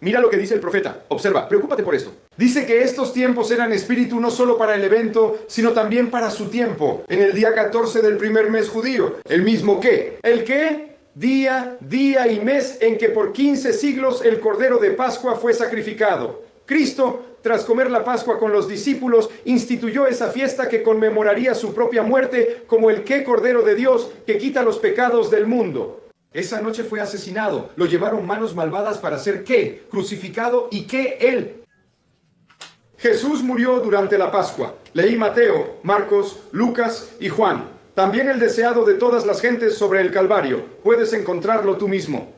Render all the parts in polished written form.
Mira lo que dice el profeta. Observa, preocúpate por esto. Dice que estos tiempos eran espíritu no solo para el evento, sino también para su tiempo. En el día 14 del primer mes judío. ¿El mismo qué? ¿El qué? Día y mes en que por 15 siglos el Cordero de Pascua fue sacrificado. Cristo, tras comer la Pascua con los discípulos, instituyó esa fiesta que conmemoraría su propia muerte como el qué Cordero de Dios que quita los pecados del mundo. Esa noche fue asesinado. Lo llevaron manos malvadas para ser ¿qué? Crucificado y ¿qué? Él. Jesús murió durante la Pascua. Leí Mateo, Marcos, Lucas y Juan. También el deseado de todas las gentes sobre el Calvario. Puedes encontrarlo tú mismo.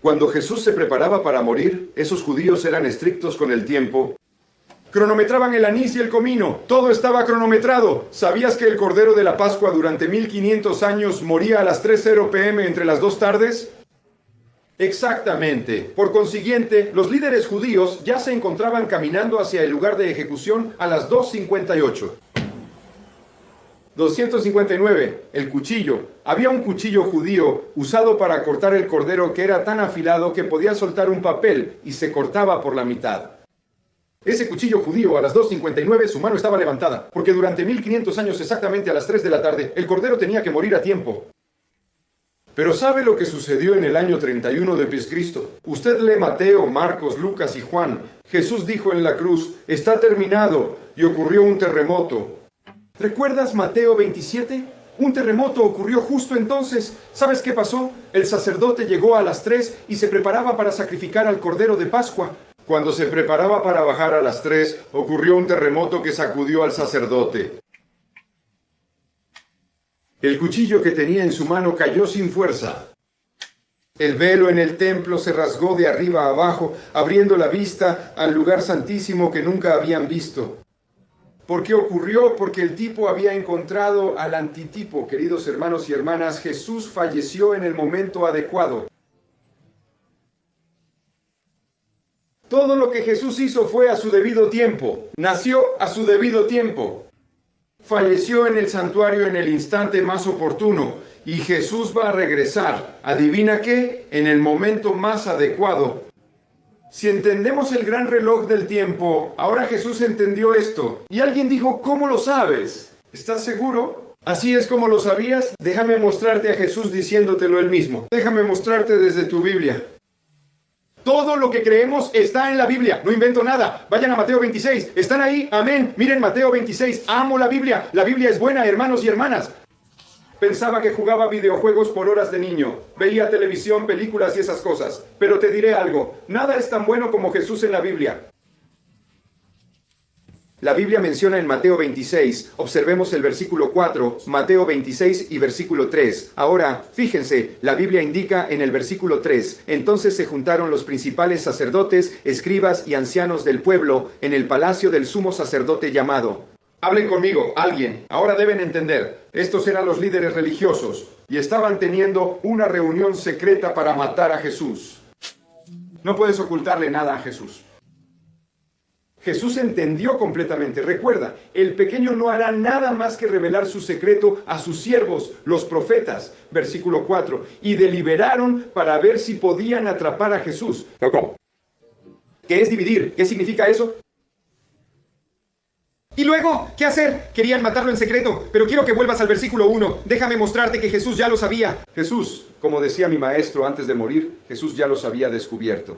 Cuando Jesús se preparaba para morir, esos judíos eran estrictos con el tiempo. Cronometraban el anís y el comino. Todo estaba cronometrado. ¿Sabías que el Cordero de la Pascua durante 1500 años moría a las 3:00 p.m. entre las 2 tardes? Exactamente. Por consiguiente, los líderes judíos ya se encontraban caminando hacia el lugar de ejecución a las 2:58. 259. El cuchillo. Había un cuchillo judío usado para cortar el cordero que era tan afilado que podía soltar un papel y se cortaba por la mitad. Ese cuchillo judío a las 2:59 su mano estaba levantada, porque durante 1500 años exactamente a las 3 de la tarde el cordero tenía que morir a tiempo. Pero ¿sabe lo que sucedió en el año 31 de Cristo? Usted lee Mateo, Marcos, Lucas y Juan. Jesús dijo en la cruz, está terminado, y ocurrió un terremoto. ¿Recuerdas Mateo 27? Un terremoto ocurrió justo entonces. ¿Sabes qué pasó? El sacerdote llegó a las 3 y se preparaba para sacrificar al Cordero de Pascua. Cuando se preparaba para bajar a las 3, ocurrió un terremoto que sacudió al sacerdote. El cuchillo que tenía en su mano cayó sin fuerza. El velo en el templo se rasgó de arriba a abajo, abriendo la vista al lugar santísimo que nunca habían visto. ¿Por qué ocurrió? Porque el tipo había encontrado al antitipo. Queridos hermanos y hermanas, Jesús falleció en el momento adecuado. Todo lo que Jesús hizo fue a su debido tiempo. Nació a su debido tiempo. Falleció en el santuario en el instante más oportuno. Y Jesús va a regresar. ¿Adivina qué? En el momento más adecuado. Si entendemos el gran reloj del tiempo, ahora Jesús entendió esto. Y alguien dijo, ¿cómo lo sabes? ¿Estás seguro? ¿Así es como lo sabías? Déjame mostrarte a Jesús diciéndotelo él mismo. Déjame mostrarte desde tu Biblia. Todo lo que creemos está en la Biblia. No invento nada. Vayan a Mateo 26. ¿Están ahí? Amén. Miren Mateo 26. Amo la Biblia. La Biblia es buena, hermanos y hermanas. Pensaba que jugaba videojuegos por horas de niño. Veía televisión, películas y esas cosas. Pero te diré algo. Nada es tan bueno como Jesús en la Biblia. La Biblia menciona en Mateo 26, observemos el versículo 4, Mateo 26 y versículo 3. Ahora, fíjense, la Biblia indica en el versículo 3, entonces se juntaron los principales sacerdotes, escribas y ancianos del pueblo en el palacio del sumo sacerdote llamado. Hablen conmigo, alguien. Ahora deben entender, estos eran los líderes religiosos y estaban teniendo una reunión secreta para matar a Jesús. No puedes ocultarle nada a Jesús. Jesús entendió completamente. Recuerda, el pequeño no hará nada más que revelar su secreto a sus siervos, los profetas. Versículo 4. Y deliberaron para ver si podían atrapar a Jesús. ¿Cómo? ¿Qué es dividir? ¿Qué significa eso? ¿Y luego? ¿Qué hacer? Querían matarlo en secreto, pero quiero que vuelvas al versículo 1. Déjame mostrarte que Jesús ya lo sabía. Jesús, como decía mi maestro antes de morir, Jesús ya los había descubierto.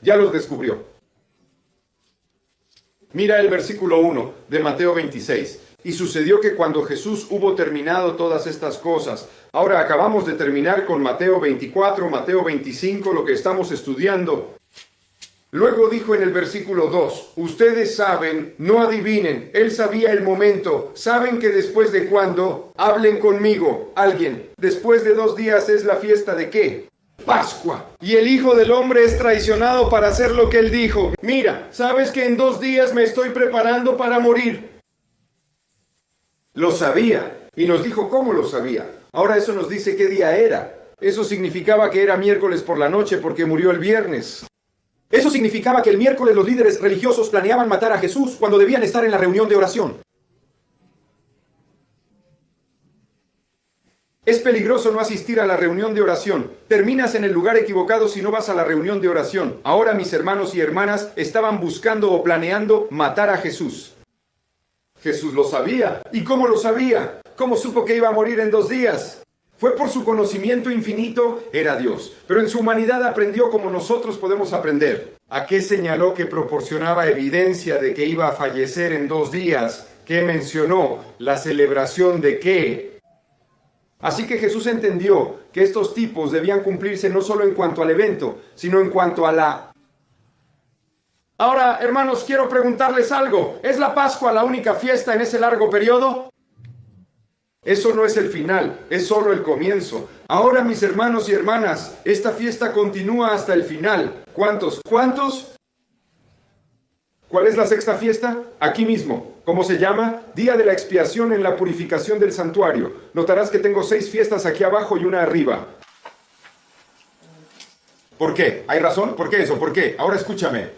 Ya los descubrió. Mira el versículo 1 de Mateo 26. Y sucedió que cuando Jesús hubo terminado todas estas cosas, ahora acabamos de terminar con Mateo 24, Mateo 25, lo que estamos estudiando. Luego dijo en el versículo 2, ustedes saben, no adivinen, él sabía el momento, saben que después de cuándo, hablen conmigo, alguien, después de 2 días es la fiesta de ¿qué? Pascua. Y el Hijo del Hombre es traicionado para hacer lo que él dijo. Mira, ¿sabes que en 2 días me estoy preparando para morir? Lo sabía. Y nos dijo cómo lo sabía. Ahora eso nos dice qué día era. Eso significaba que era miércoles por la noche porque murió el viernes. Eso significaba que el miércoles los líderes religiosos planeaban matar a Jesús cuando debían estar en la reunión de oración. Es peligroso no asistir a la reunión de oración. Terminas en el lugar equivocado si no vas a la reunión de oración. Ahora mis hermanos y hermanas estaban buscando o planeando matar a Jesús. Jesús lo sabía. ¿Y cómo lo sabía? ¿Cómo supo que iba a morir en 2 días? Fue por su conocimiento infinito, era Dios. Pero en su humanidad aprendió como nosotros podemos aprender. ¿A qué señaló que proporcionaba evidencia de que iba a fallecer en 2 días? ¿Qué mencionó? ¿La celebración de qué? Así que Jesús entendió que estos tipos debían cumplirse no solo en cuanto al evento, sino en cuanto a la... Ahora, hermanos, quiero preguntarles algo. ¿Es la Pascua la única fiesta en ese largo periodo? Eso no es el final, es solo el comienzo. Ahora, mis hermanos y hermanas, esta fiesta continúa hasta el final. ¿Cuántos? ¿Cuántos? ¿Cuál es la sexta fiesta? Aquí mismo. ¿Cómo se llama? Día de la expiación en la purificación del santuario. Notarás que tengo 6 fiestas aquí abajo y una arriba. ¿Por qué? ¿Hay razón? ¿Por qué eso? ¿Por qué? Ahora escúchame.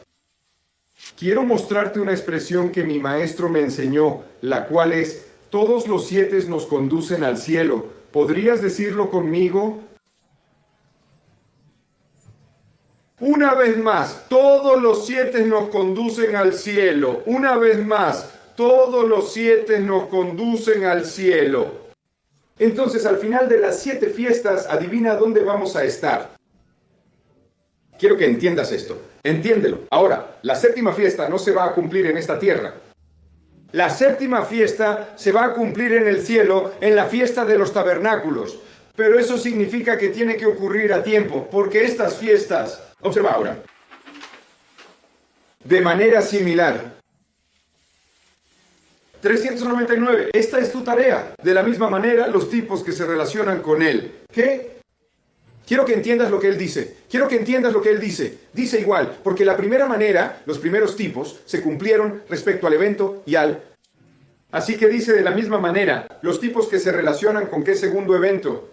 Quiero mostrarte una expresión que mi maestro me enseñó, la cual es: todos los 7 nos conducen al cielo. ¿Podrías decirlo conmigo? Una vez más, todos los 7 nos conducen al cielo. Una vez más, todos los 7 nos conducen al cielo. Entonces, al final de las 7 fiestas, adivina dónde vamos a estar. Quiero que entiendas esto. Entiéndelo. Ahora, la 7ª fiesta no se va a cumplir en esta tierra. La 7ª fiesta se va a cumplir en el cielo, en la fiesta de los tabernáculos. Pero eso significa que tiene que ocurrir a tiempo, porque estas fiestas... Observa ahora. De manera similar. 399. Esta es tu tarea. De la misma manera, los tipos que se relacionan con él. ¿Qué? Quiero que entiendas lo que él dice. Quiero que entiendas lo que él dice. Dice igual, porque la primera manera, los primeros tipos, se cumplieron respecto al evento y al... Así que dice de la misma manera, los tipos que se relacionan con qué segundo evento.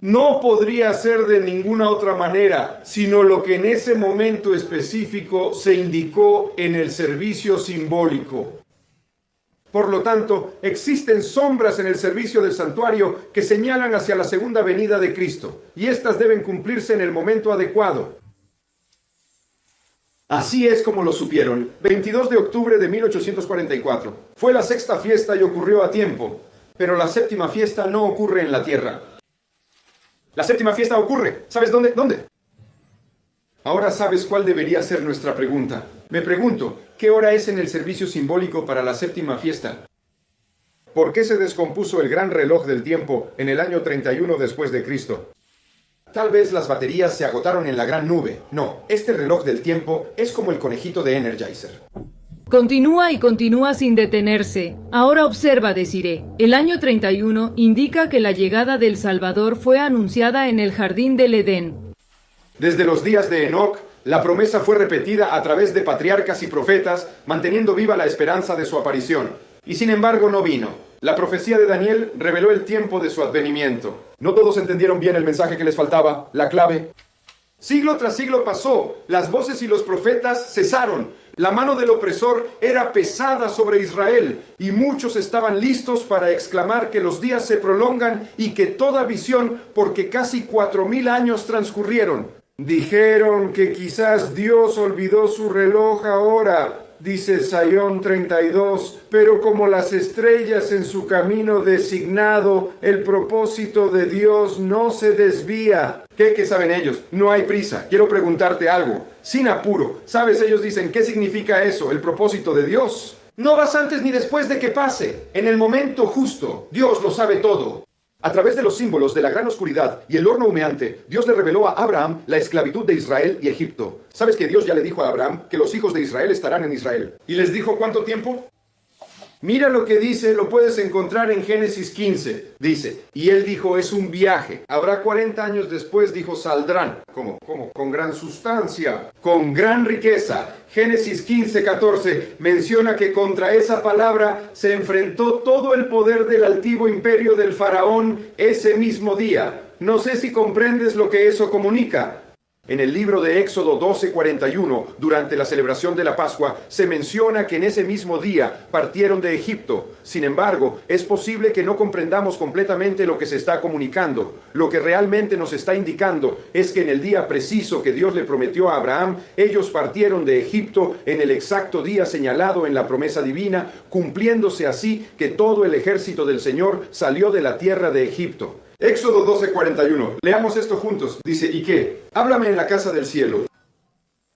No podría ser de ninguna otra manera, sino lo que en ese momento específico se indicó en el servicio simbólico. Por lo tanto, existen sombras en el servicio del santuario que señalan hacia la segunda venida de Cristo, y estas deben cumplirse en el momento adecuado. Así es como lo supieron. 22 de octubre de 1844. Fue la 6ª fiesta y ocurrió a tiempo, pero la 7ª fiesta no ocurre en la tierra. La 7ª fiesta ocurre. ¿Sabes dónde? ¿Dónde? Ahora sabes cuál debería ser nuestra pregunta. Me pregunto, ¿qué hora es en el servicio simbólico para la 7ª fiesta? ¿Por qué se descompuso el gran reloj del tiempo en el año 31 después de Cristo? Tal vez las baterías se agotaron en la gran nube. No, este reloj del tiempo es como el conejito de Energizer. Continúa y continúa sin detenerse. Ahora observa, Desiree. El año 31 indica que la llegada del Salvador fue anunciada en el jardín del Edén. Desde los días de Enoc, la promesa fue repetida a través de patriarcas y profetas, manteniendo viva la esperanza de su aparición. Y sin embargo no vino. La profecía de Daniel reveló el tiempo de su advenimiento. No todos entendieron bien el mensaje que les faltaba, la clave. Siglo tras siglo pasó, las voces y los profetas cesaron. La mano del opresor era pesada sobre Israel, y muchos estaban listos para exclamar que los días se prolongan y que toda visión, porque casi 4000 años transcurrieron. Dijeron que quizás Dios olvidó su reloj ahora, dice Sayón 32, pero como las estrellas en su camino designado, el propósito de Dios no se desvía. ¿Qué saben ellos? No hay prisa. Quiero preguntarte algo, sin apuro. ¿Sabes? Ellos dicen, ¿qué significa eso? El propósito de Dios. No vas antes ni después de que pase. En el momento justo, Dios lo sabe todo. A través de los símbolos de la gran oscuridad y el horno humeante, Dios le reveló a Abraham la esclavitud de Israel y Egipto. ¿Sabes que Dios ya le dijo a Abraham que los hijos de Israel estarán en Israel? ¿Y les dijo cuánto tiempo? Mira lo que dice, lo puedes encontrar en Génesis 15. Dice, y él dijo, es un viaje. Habrá 40 años después, dijo, saldrán. ¿Cómo? Con gran sustancia, con gran riqueza. Génesis 15:14 menciona que contra esa palabra se enfrentó todo el poder del altivo imperio del faraón ese mismo día. No sé si comprendes lo que eso comunica. En el libro de Éxodo 12:41, durante la celebración de la Pascua, se menciona que en ese mismo día partieron de Egipto. Sin embargo, es posible que no comprendamos completamente lo que se está comunicando. Lo que realmente nos está indicando es que en el día preciso que Dios le prometió a Abraham, ellos partieron de Egipto en el exacto día señalado en la promesa divina, cumpliéndose así que todo el ejército del Señor salió de la tierra de Egipto. Éxodo 12:41. Leamos esto juntos. Dice, ¿y qué? Háblame en la casa del cielo.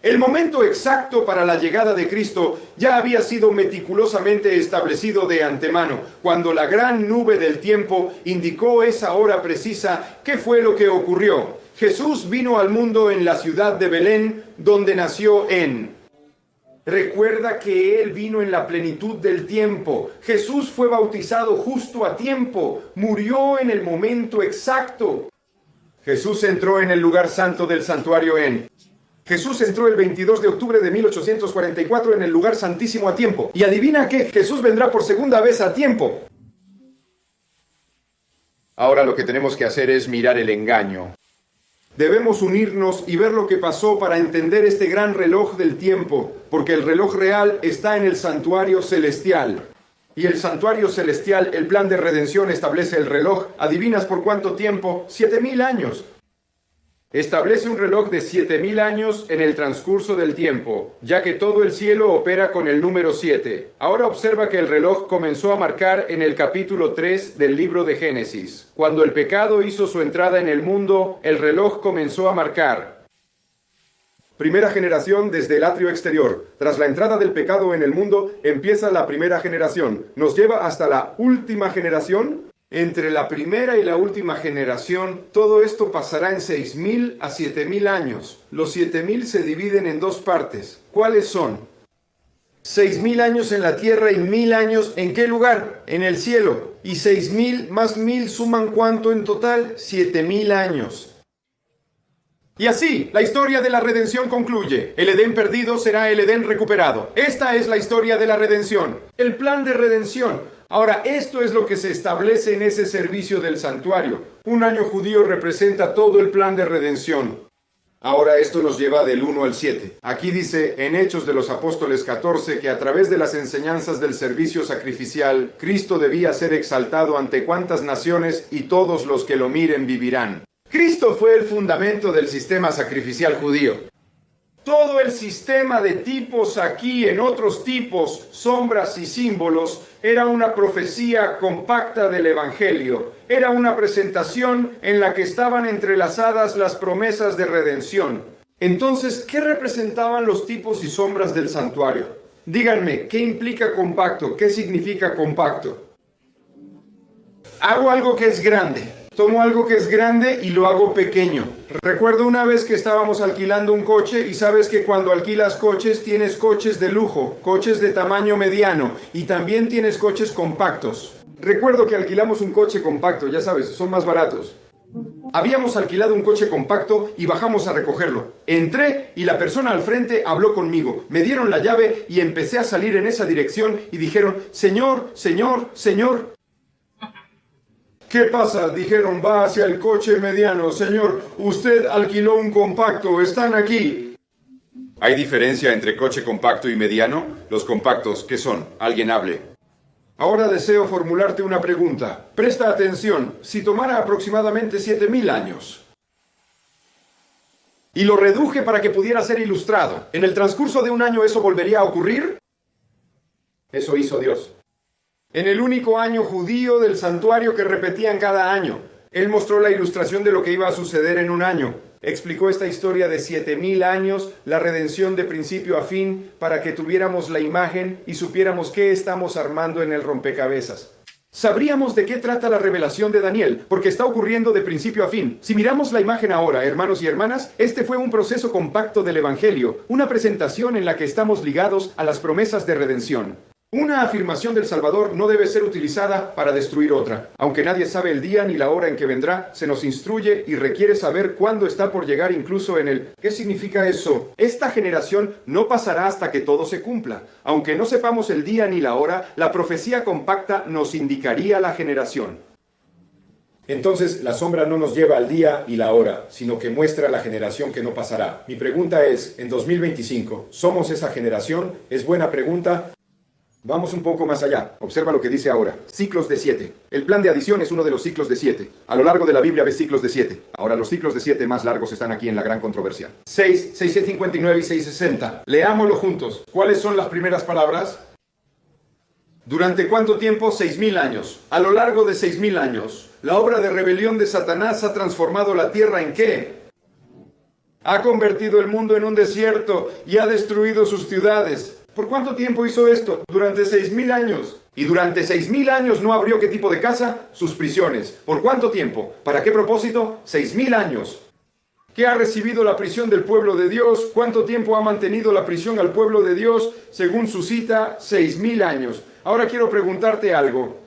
El momento exacto para la llegada de Cristo ya había sido meticulosamente establecido de antemano, cuando la gran nube del tiempo indicó esa hora precisa. ¿Qué fue lo que ocurrió? Jesús vino al mundo en la ciudad de Belén, donde nació En. Recuerda que Él vino en la plenitud del tiempo. Jesús fue bautizado justo a tiempo. Murió en el momento exacto. Jesús entró en el lugar santo del santuario En. Jesús entró el 22 de octubre de 1844 en el lugar santísimo a tiempo. Y adivina qué, Jesús vendrá por segunda vez a tiempo. Ahora lo que tenemos que hacer es mirar el engaño. Debemos unirnos y ver lo que pasó para entender este gran reloj del tiempo, porque el reloj real está en el santuario celestial. Y el santuario celestial, el plan de redención establece el reloj. ¿Adivinas por cuánto tiempo? 7,000 años. Establece un reloj de 7,000 años en el transcurso del tiempo, ya que todo el cielo opera con el número 7. Ahora observa que el reloj comenzó a marcar en el capítulo 3 del libro de Génesis. Cuando el pecado hizo su entrada en el mundo, el reloj comenzó a marcar. Primera generación desde el atrio exterior. Tras la entrada del pecado en el mundo, empieza la primera generación. Nos lleva hasta la última generación. Entre la primera y la última generación, todo esto pasará en 6,000 a 7,000 años. Los 7,000 se dividen en dos partes. ¿Cuáles son? 6,000 años en la tierra y 1,000 años, ¿en qué lugar? En el cielo. Y 6,000 más 1,000 suman ¿cuánto en total? 7,000 años. Y así, la historia de la redención concluye. El Edén perdido será el Edén recuperado. Esta es la historia de la redención. El plan de redención. Ahora, esto es lo que se establece en ese servicio del santuario. Un año judío representa todo el plan de redención. Ahora esto nos lleva del 1 al 7. Aquí dice en Hechos de los Apóstoles 14 que a través de las enseñanzas del servicio sacrificial, Cristo debía ser exaltado ante cuantas naciones y todos los que lo miren vivirán. Cristo fue el fundamento del sistema sacrificial judío. Todo el sistema de tipos aquí en otros tipos, sombras y símbolos, era una profecía compacta del Evangelio. Era una presentación en la que estaban entrelazadas las promesas de redención. Entonces, ¿qué representaban los tipos y sombras del santuario? Díganme, ¿qué implica compacto? ¿Qué significa compacto? Hago algo que es grande. Tomo algo que es grande y lo hago pequeño. Recuerdo una vez que estábamos alquilando un coche y sabes que cuando alquilas coches tienes coches de lujo, coches de tamaño mediano y también tienes coches compactos. Recuerdo que alquilamos un coche compacto, ya sabes, son más baratos. Habíamos alquilado un coche compacto y bajamos a recogerlo. Entré y la persona al frente habló conmigo. Me dieron la llave y empecé a salir en esa dirección y dijeron, señor, señor, señor. ¿Qué pasa? Dijeron, va hacia el coche mediano. Señor, usted alquiló un compacto, están aquí. ¿Hay diferencia entre coche compacto y mediano? Los compactos, ¿qué son? Alguien hable. Ahora deseo formularte una pregunta. Presta atención. Si tomara aproximadamente 7,000 años y lo reduje para que pudiera ser ilustrado, ¿en el transcurso de un año eso volvería a ocurrir? Eso hizo Dios. En el único año judío del santuario que repetían cada año, Él mostró la ilustración de lo que iba a suceder en un año. Explicó esta historia de 7,000 años, la redención de principio a fin, para que tuviéramos la imagen y supiéramos qué estamos armando en el rompecabezas. Sabríamos de qué trata la revelación de Daniel, porque está ocurriendo de principio a fin. Si miramos la imagen ahora, hermanos y hermanas, este fue un proceso compacto del Evangelio, una presentación en la que estamos ligados a las promesas de redención. Una afirmación del Salvador no debe ser utilizada para destruir otra. Aunque nadie sabe el día ni la hora en que vendrá, se nos instruye y requiere saber cuándo está por llegar incluso en el... ¿Qué significa eso? Esta generación no pasará hasta que todo se cumpla. Aunque no sepamos el día ni la hora, la profecía compacta nos indicaría la generación. Entonces la sombra no nos lleva al día y la hora, sino que muestra la generación que no pasará. Mi pregunta es, en 2025, ¿somos esa generación? Es buena pregunta. Vamos un poco más allá. Observa lo que dice ahora. Ciclos de 7. El plan de adición es uno de los ciclos de 7. A lo largo de la Biblia ves ciclos de 7. Ahora los ciclos de 7 más largos están aquí en la gran controversia. 6, 659 y 660. Leámoslo juntos. ¿Cuáles son las primeras palabras? ¿Durante cuánto tiempo? 6,000 años. A lo largo de 6,000 años, la obra de rebelión de Satanás ha transformado la tierra ¿en qué? Ha convertido el mundo en un desierto y ha destruido sus ciudades. ¿Por cuánto tiempo hizo esto? Durante 6,000 años. Y durante 6,000 años no abrió ¿qué tipo de casa? Sus prisiones. ¿Por cuánto tiempo? ¿Para qué propósito? 6,000 años. ¿Qué ha recibido la prisión del pueblo de Dios? ¿Cuánto tiempo ha mantenido la prisión al pueblo de Dios? Según su cita, 6,000 años. Ahora quiero preguntarte algo.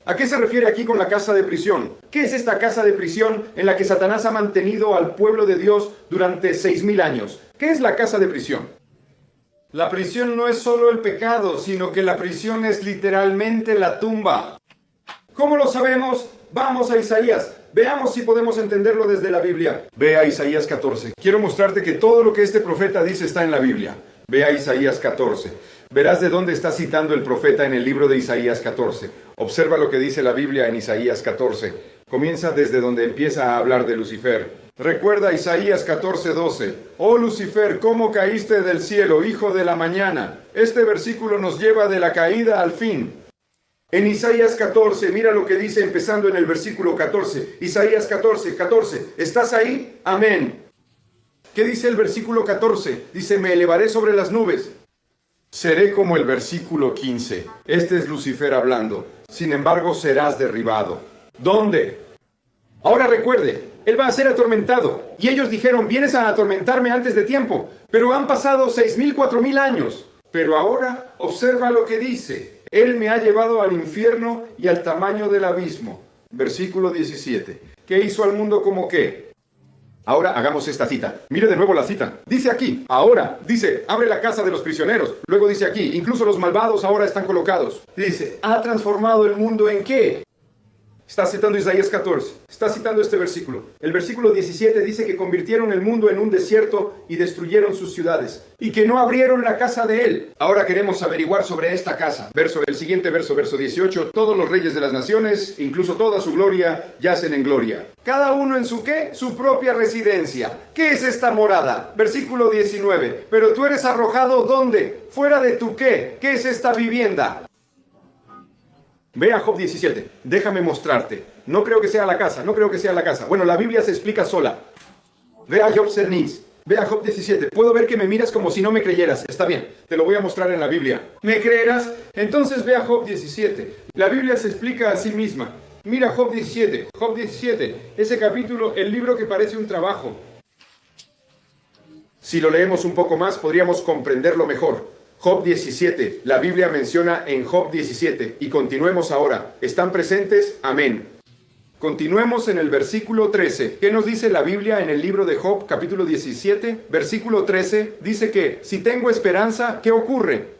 ¿A qué se refiere aquí con la casa de prisión? ¿Qué es esta casa de prisión en la que Satanás ha mantenido al pueblo de Dios durante 6,000 años? ¿Qué es la casa de prisión? La prisión no es solo el pecado, sino que la prisión es literalmente la tumba. ¿Cómo lo sabemos? Vamos a Isaías. Veamos si podemos entenderlo desde la Biblia. Ve a Isaías 14. Quiero mostrarte que todo lo que este profeta dice está en la Biblia. Ve a Isaías 14. Verás de dónde está citando el profeta en el libro de Isaías 14. Observa lo que dice la Biblia en Isaías 14. Comienza desde donde empieza a hablar de Lucifer. Recuerda Isaías 14:12. Oh Lucifer, ¿cómo caíste del cielo, hijo de la mañana? Este versículo nos lleva de la caída al fin. En Isaías 14, mira lo que dice empezando en el versículo 14. Isaías 14:14. ¿Estás ahí? Amén. ¿Qué dice el versículo 14? Dice, me elevaré sobre las nubes. Seré como el versículo 15. Este es Lucifer hablando. Sin embargo, serás derribado. ¿Dónde? Ahora recuerde, él va a ser atormentado. Y ellos dijeron, vienes a atormentarme antes de tiempo. Pero han pasado 6,000, 4,000 años. Pero ahora, observa lo que dice. Él me ha llevado al infierno y al tamaño del abismo. Versículo 17. ¿Qué hizo al mundo como qué? Ahora hagamos esta cita. Mire de nuevo la cita. Dice aquí, ahora, dice, abre la casa de los prisioneros. Luego dice aquí, incluso los malvados ahora están colocados. Dice, ¿ha transformado el mundo en qué? Está citando Isaías 14. Está citando este versículo. El versículo 17 dice que convirtieron el mundo en un desierto y destruyeron sus ciudades. Y que no abrieron la casa de él. Ahora queremos averiguar sobre esta casa. El siguiente verso, verso 18. Todos los reyes de las naciones, incluso toda su gloria, yacen en gloria. Cada uno en su ¿qué? Su propia residencia. ¿Qué es esta morada? Versículo 19. Pero tú eres arrojado ¿dónde? Fuera de tu ¿qué? ¿Qué es esta vivienda? Ve a Job 17, déjame mostrarte. No creo que sea la casa, no creo que sea la casa. Bueno, la Biblia se explica sola. Ve a Job Cernis, ve a Job 17. Puedo ver que me miras como si no me creyeras. Está bien, te lo voy a mostrar en la Biblia. ¿Me creerás? Entonces ve a Job 17. La Biblia se explica a sí misma. Mira Job 17, Job 17. Ese capítulo, el libro que parece un trabajo. Si lo leemos un poco más, podríamos comprenderlo mejor. Job 17, la Biblia menciona en Job 17, y continuemos ahora. ¿Están presentes? Amén. Continuemos en el versículo 13. ¿Qué nos dice la Biblia en el libro de Job, capítulo 17? Versículo 13, dice que, si tengo esperanza, ¿qué ocurre?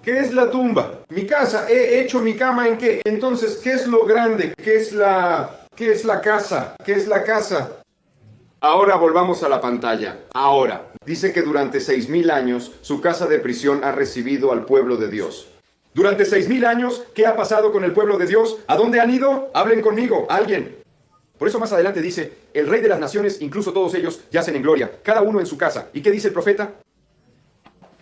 ¿Qué es la tumba? Mi casa, he hecho mi cama ¿en qué? Entonces, ¿qué es lo grande? ¿Qué es la casa? ¿Qué es la casa? Ahora volvamos a la pantalla. Ahora, dice que durante 6,000 años su casa de prisión ha recibido al pueblo de Dios. Durante 6,000 años, ¿qué ha pasado con el pueblo de Dios? ¿A dónde han ido? Hablen conmigo, alguien. Por eso más adelante dice, el rey de las naciones, incluso todos ellos, yacen en gloria, cada uno en su casa. ¿Y qué dice el profeta?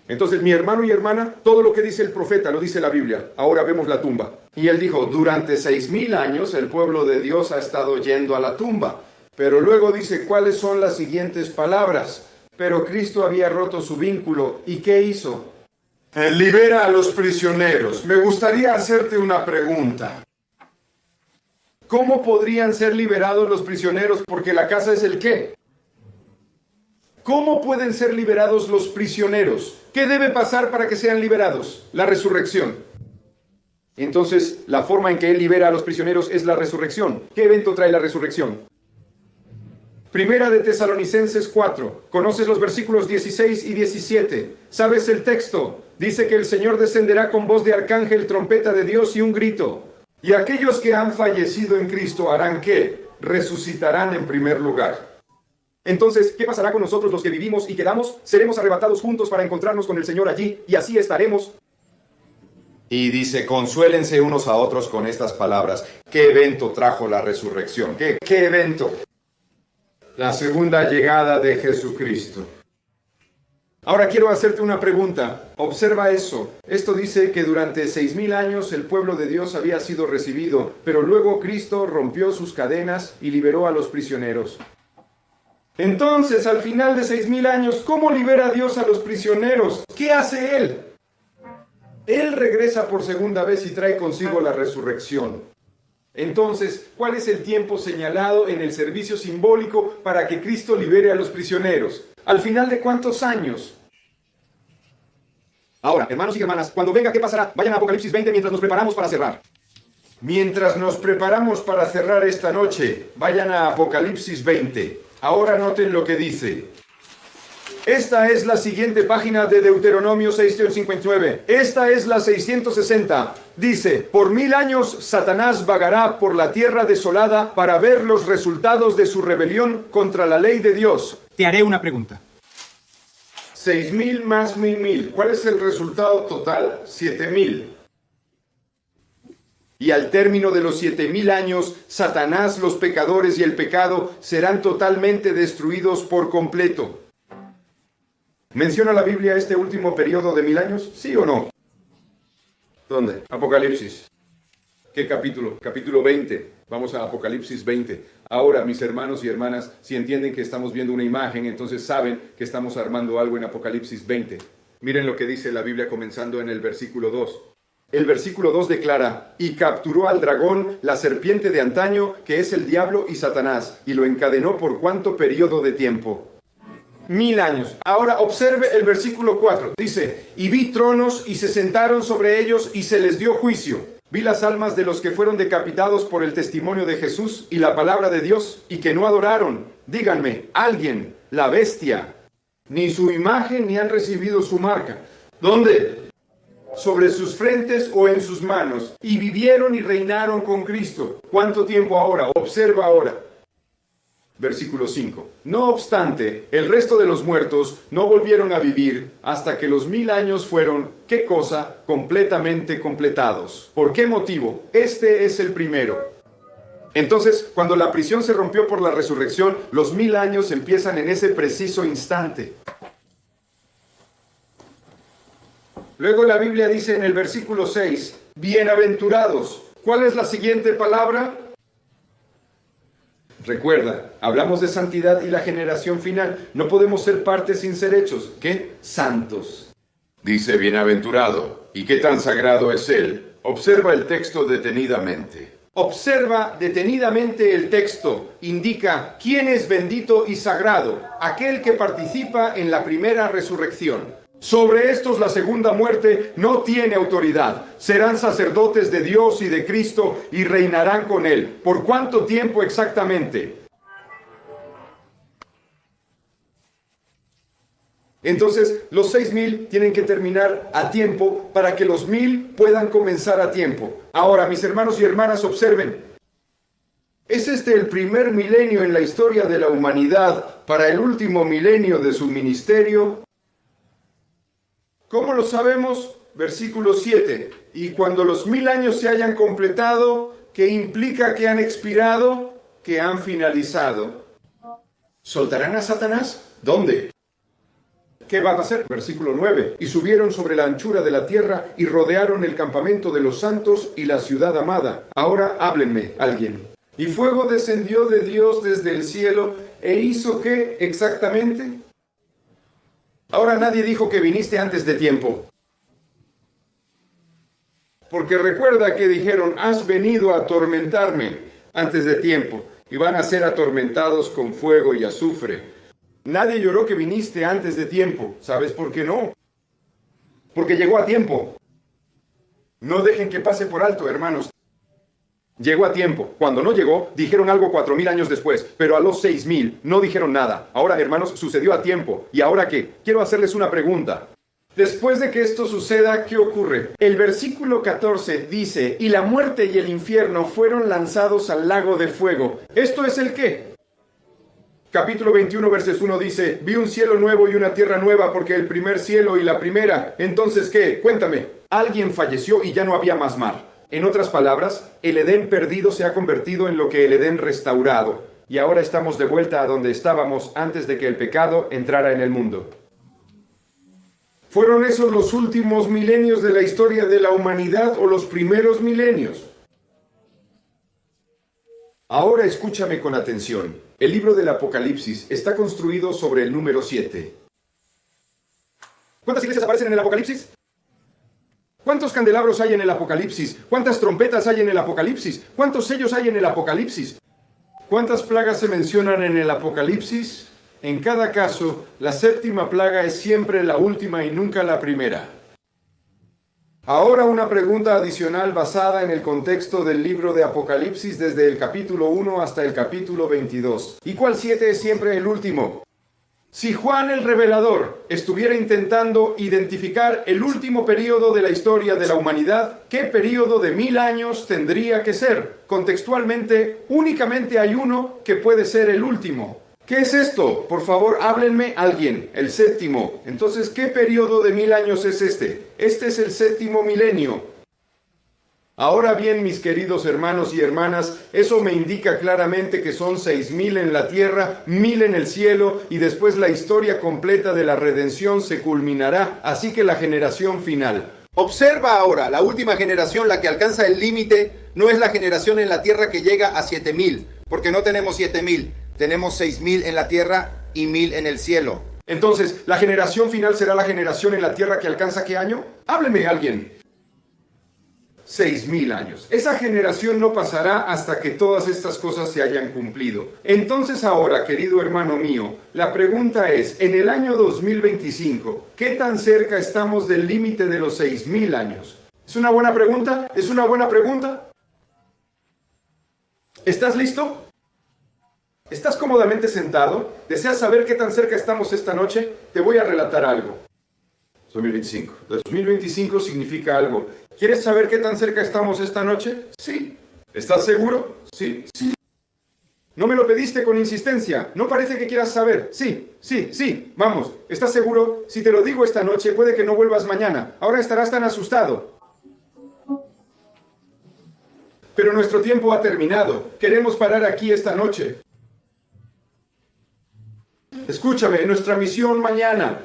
Entonces, mi hermano y hermana, todo lo que dice el profeta lo dice la Biblia. Ahora vemos la tumba. Y él dijo, durante 6,000 años el pueblo de Dios ha estado yendo a la tumba. Pero luego dice, ¿cuáles son las siguientes palabras? Pero Cristo había roto su vínculo. ¿Y qué hizo? Libera a los prisioneros. Me gustaría hacerte una pregunta. ¿Cómo podrían ser liberados los prisioneros? Porque la casa es el ¿qué? ¿Cómo pueden ser liberados los prisioneros? ¿Qué debe pasar para que sean liberados? La resurrección. Entonces, la forma en que Él libera a los prisioneros es la resurrección. ¿Qué evento trae la resurrección? Primera de Tesalonicenses 4. ¿Conoces los versículos 16 y 17? ¿Sabes el texto? Dice que el Señor descenderá con voz de arcángel, trompeta de Dios y un grito. Y aquellos que han fallecido en Cristo harán ¿qué? Resucitarán en primer lugar. Entonces, ¿qué pasará con nosotros los que vivimos y quedamos? Seremos arrebatados juntos para encontrarnos con el Señor allí, y así estaremos. Y dice, consuélense unos a otros con estas palabras. ¿Qué evento trajo la resurrección? ¿Qué evento? La segunda llegada de Jesucristo. Ahora quiero hacerte una pregunta. Observa eso. Esto dice que durante 6,000 años el pueblo de Dios había sido recibido, pero luego Cristo rompió sus cadenas y liberó a los prisioneros. Entonces, al final de 6,000 años, ¿cómo libera Dios a los prisioneros? ¿Qué hace Él? Él regresa por segunda vez y trae consigo la resurrección. Entonces, ¿cuál es el tiempo señalado en el servicio simbólico para que Cristo libere a los prisioneros? ¿Al final de cuántos años? Ahora, hermanos y hermanas, cuando venga, ¿qué pasará? Vayan a Apocalipsis 20 mientras nos preparamos para cerrar. Mientras nos preparamos para cerrar esta noche, vayan a Apocalipsis 20. Ahora noten lo que dice. Esta es la siguiente página de Deuteronomio 6:59. Esta es la 660. Dice, por 1000 años Satanás vagará por la tierra desolada para ver los resultados de su rebelión contra la ley de Dios. Te haré una pregunta. 6,000 más 1,000. ¿Cuál es el resultado total? 7,000. Y al término de los 7,000 años, Satanás, los pecadores y el pecado serán totalmente destruidos por completo. ¿Menciona la Biblia este último periodo de 1000 años? ¿Sí o no? ¿Dónde? Apocalipsis. ¿Qué capítulo? Capítulo 20. Vamos a Apocalipsis 20. Ahora, mis hermanos y hermanas, si entienden que estamos viendo una imagen, entonces saben que estamos armando algo en Apocalipsis 20. Miren lo que dice la Biblia comenzando en el versículo 2. El versículo 2 declara, y capturó al dragón, la serpiente de antaño, que es el diablo y Satanás, y lo encadenó por cuánto periodo de tiempo. 1000 años. Ahora observe el versículo 4. Dice, y vi tronos y se sentaron sobre ellos y se les dio juicio. Vi las almas de los que fueron decapitados por el testimonio de Jesús y la palabra de Dios y que no adoraron. Díganme, alguien, la bestia, ni su imagen ni han recibido su marca. ¿Dónde? Sobre sus frentes o en sus manos. Y vivieron y reinaron con Cristo. ¿Cuánto tiempo ahora? Observa ahora. Versículo 5. No obstante, el resto de los muertos no volvieron a vivir hasta que los 1000 años fueron, ¿qué cosa? Completamente completados. ¿Por qué motivo? Este es el primero. Entonces, cuando la prisión se rompió por la resurrección, los 1000 años empiezan en ese preciso instante. Luego la Biblia dice en el versículo 6, bienaventurados. ¿Cuál es la siguiente palabra? Recuerda, hablamos de santidad y la generación final. No podemos ser parte sin ser hechos. ¿Qué? Santos. Dice bienaventurado. ¿Y qué tan sagrado es él? Observa el texto detenidamente. Observa detenidamente el texto. Indica quién es bendito y sagrado. Aquel que participa en la primera resurrección. Sobre estos la segunda muerte no tiene autoridad. Serán sacerdotes de Dios y de Cristo y reinarán con Él. ¿Por cuánto tiempo exactamente? Entonces, los 6,000 tienen que terminar a tiempo para que los 1000 puedan comenzar a tiempo. Ahora, mis hermanos y hermanas, observen. ¿Es este el primer milenio en la historia de la humanidad para el último milenio de su ministerio? ¿Cómo lo sabemos? Versículo 7. Y cuando los 1000 años se hayan completado, ¿qué implica que han expirado? Que han finalizado. ¿Soltarán a Satanás? ¿Dónde? ¿Qué van a hacer? Versículo 9. Y subieron sobre la anchura de la tierra y rodearon el campamento de los santos y la ciudad amada. Ahora háblenme, alguien. Y fuego descendió de Dios desde el cielo e hizo ¿qué exactamente? Ahora nadie dijo que viniste antes de tiempo. Porque recuerda que dijeron, has venido a atormentarme antes de tiempo. Y van a ser atormentados con fuego y azufre. Nadie lloró que viniste antes de tiempo. ¿Sabes por qué no? Porque llegó a tiempo. No dejen que pase por alto, hermanos. Llegó a tiempo. Cuando no llegó, dijeron algo 4000 años después, pero a los 6000 no dijeron nada. Ahora, hermanos, sucedió a tiempo. ¿Y ahora qué? Quiero hacerles una pregunta. Después de que esto suceda, ¿qué ocurre? El versículo 14 dice, y la muerte y el infierno fueron lanzados al lago de fuego. ¿Esto es el qué? Capítulo 21, verses 1 dice, vi un cielo nuevo y una tierra nueva, porque el primer cielo y la primera. Entonces, ¿qué? Cuéntame. Alguien falleció y ya no había más mar. En otras palabras, el Edén perdido se ha convertido en lo que el Edén restaurado. Y ahora estamos de vuelta a donde estábamos antes de que el pecado entrara en el mundo. ¿Fueron esos los últimos milenios de la historia de la humanidad o los primeros milenios? Ahora escúchame con atención. El libro del Apocalipsis está construido sobre el número 7. ¿Cuántas iglesias aparecen en el Apocalipsis? ¿Cuántos candelabros hay en el Apocalipsis? ¿Cuántas trompetas hay en el Apocalipsis? ¿Cuántos sellos hay en el Apocalipsis? ¿Cuántas plagas se mencionan en el Apocalipsis? En cada caso, la séptima plaga es siempre la última y nunca la primera. Ahora una pregunta adicional basada en el contexto del libro de Apocalipsis desde el capítulo 1 hasta el capítulo 22. ¿Y cuál 7 es siempre el último? Si Juan el Revelador estuviera intentando identificar el último período de la historia de la humanidad, ¿qué período de 1000 años tendría que ser? Contextualmente, únicamente hay uno que puede ser el último. ¿Qué es esto? Por favor, háblenme alguien. El séptimo. Entonces, ¿qué periodo de 1000 años es este? Este es el séptimo milenio. Ahora bien, mis queridos hermanos y hermanas, eso me indica claramente que son 6000 en la tierra, 1000 en el cielo, y después la historia completa de la redención se culminará, así que la generación final. Observa ahora, la última generación, la que alcanza el límite, no es la generación en la tierra que llega a 7000, porque no tenemos 7000. Tenemos 6000 en la tierra y 1000 en el cielo. Entonces, ¿la generación final será la generación en la tierra que alcanza qué año? Hábleme alguien. 6000 años. Esa generación no pasará hasta que todas estas cosas se hayan cumplido. Entonces ahora, querido hermano mío, la pregunta es, en el año 2025, ¿qué tan cerca estamos del límite de los 6000 años? ¿Es una buena pregunta? ¿Es una buena pregunta? ¿Estás listo? ¿Estás cómodamente sentado? ¿Deseas saber qué tan cerca estamos esta noche? Te voy a relatar algo. 2025. 2025 significa algo. ¿Quieres saber qué tan cerca estamos esta noche? Sí. ¿Estás seguro? Sí. No me lo pediste con insistencia. No parece que quieras saber. Sí. Vamos. ¿Estás seguro? Si te lo digo esta noche, puede que no vuelvas mañana. Ahora estarás tan asustado. Pero nuestro tiempo ha terminado. Queremos parar aquí esta noche. Escúchame, nuestra misión mañana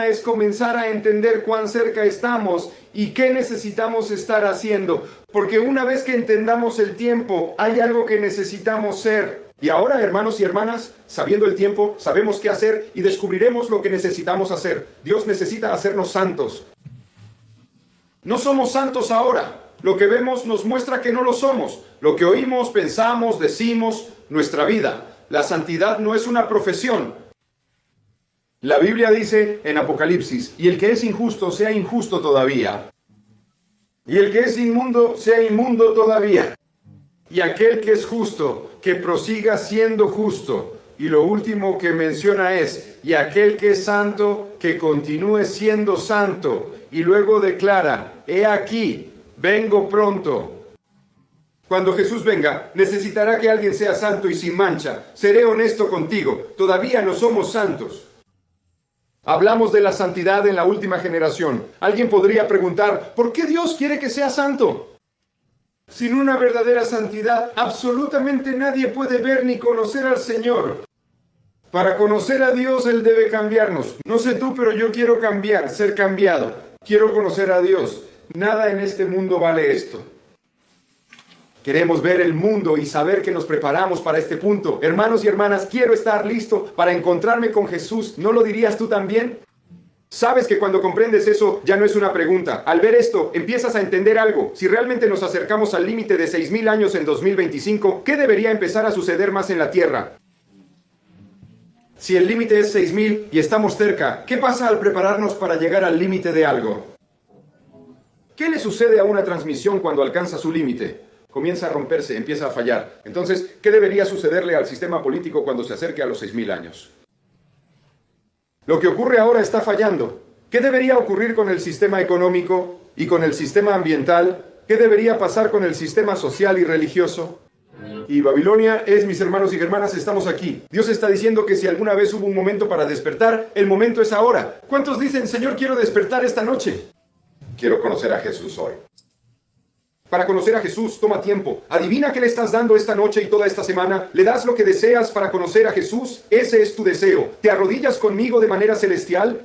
es comenzar a entender cuán cerca estamos y qué necesitamos estar haciendo, porque una vez que entendamos el tiempo, hay algo que necesitamos ser. Y ahora, hermanos y hermanas, sabiendo el tiempo, sabemos qué hacer y descubriremos lo que necesitamos hacer. Dios necesita hacernos santos. No somos santos ahora. Lo que vemos nos muestra que no lo somos. Lo que oímos, pensamos, decimos, nuestra vida. La santidad no es una profesión. La Biblia dice en Apocalipsis, y el que es injusto sea injusto todavía. Y el que es inmundo sea inmundo todavía. Y aquel que es justo, que prosiga siendo justo. Y lo último que menciona es, y aquel que es santo, que continúe siendo santo. Y luego declara, he aquí, vengo pronto. Cuando Jesús venga, necesitará que alguien sea santo y sin mancha. Seré honesto contigo, todavía no somos santos. Hablamos de la santidad en la última generación. Alguien podría preguntar, ¿por qué Dios quiere que sea santo? Sin una verdadera santidad, absolutamente nadie puede ver ni conocer al Señor. Para conocer a Dios, Él debe cambiarnos. No sé tú, pero yo quiero cambiar, ser cambiado. Quiero conocer a Dios. Nada en este mundo vale esto. Queremos ver el mundo y saber que nos preparamos para este punto. Hermanos y hermanas, quiero estar listo para encontrarme con Jesús. ¿No lo dirías tú también? Sabes que cuando comprendes eso, ya no es una pregunta. Al ver esto, empiezas a entender algo. Si realmente nos acercamos al límite de 6000 años en 2025, ¿qué debería empezar a suceder más en la Tierra? Si el límite es 6000 y estamos cerca, ¿qué pasa al prepararnos para llegar al límite de algo? ¿Qué le sucede a una transmisión cuando alcanza su límite? Comienza a romperse, empieza a fallar. Entonces, ¿qué debería sucederle al sistema político cuando se acerque a los 6000 años? Lo que ocurre ahora está fallando. ¿Qué debería ocurrir con el sistema económico y con el sistema ambiental? ¿Qué debería pasar con el sistema social y religioso? Y Babilonia es, mis hermanos y hermanas, estamos aquí. Dios está diciendo que si alguna vez hubo un momento para despertar, el momento es ahora. ¿Cuántos dicen, Señor, quiero despertar esta noche? Quiero conocer a Jesús hoy. Para conocer a Jesús toma tiempo. Adivina qué le estás dando esta noche y toda esta semana. ¿Le das lo que deseas para conocer a Jesús? Ese es tu deseo. ¿Te arrodillas conmigo de manera celestial?